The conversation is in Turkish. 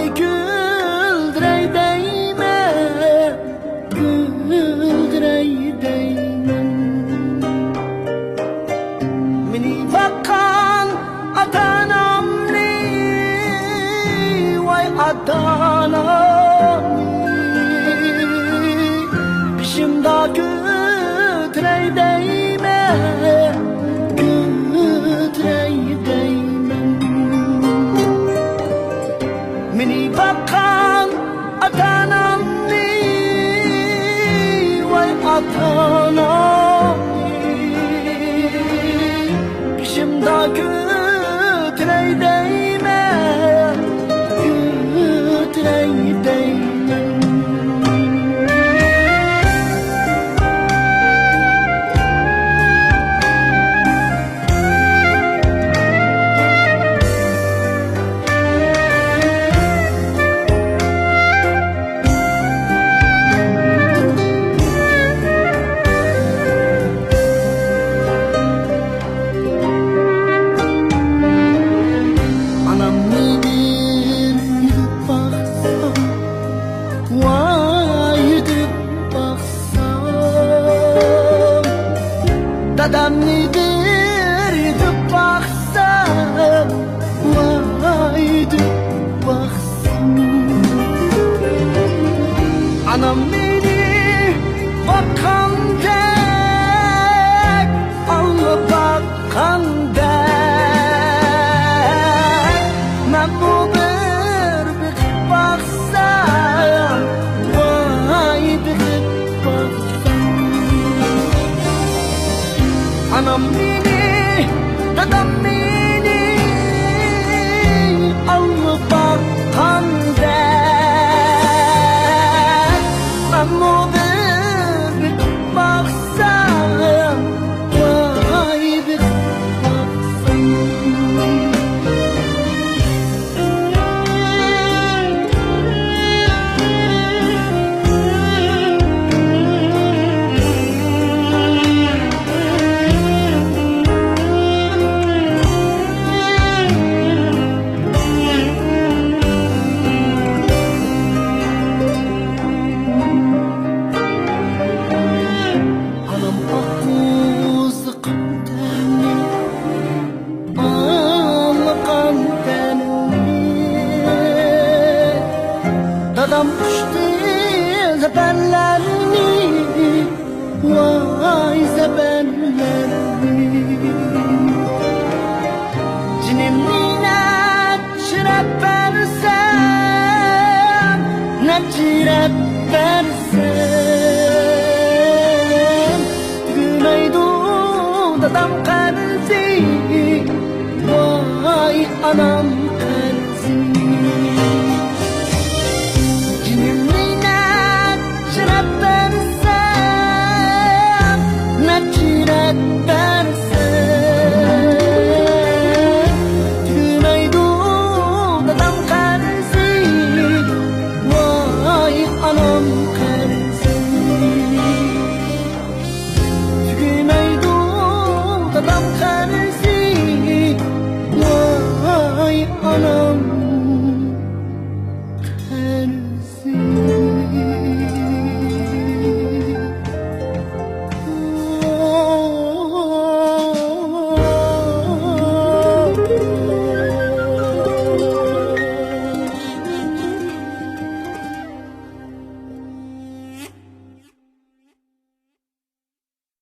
güldürey deyme, güldürey deymen. Meni bakan ata-anamni, vay ata-anamni. Başımda güldürey deyme, güldürey deymen. Meni bakan ata-anamni, vay ata-anamni. Başımda güldürey deyme, güldürey deymen. Dadam nedir yedip baksam, vay yedip baksam. Anam beni bakandek, Allah bakandek. Ben bu bir baksam, vay yedip baksam. Anam beni, dadam beni, Allah bakandek. Ben bu bir baksam, vay bir baksam. Dadam uçtu zebenlerini, vay zebenlerini. Cinimine çirep versem, ne çirep versem.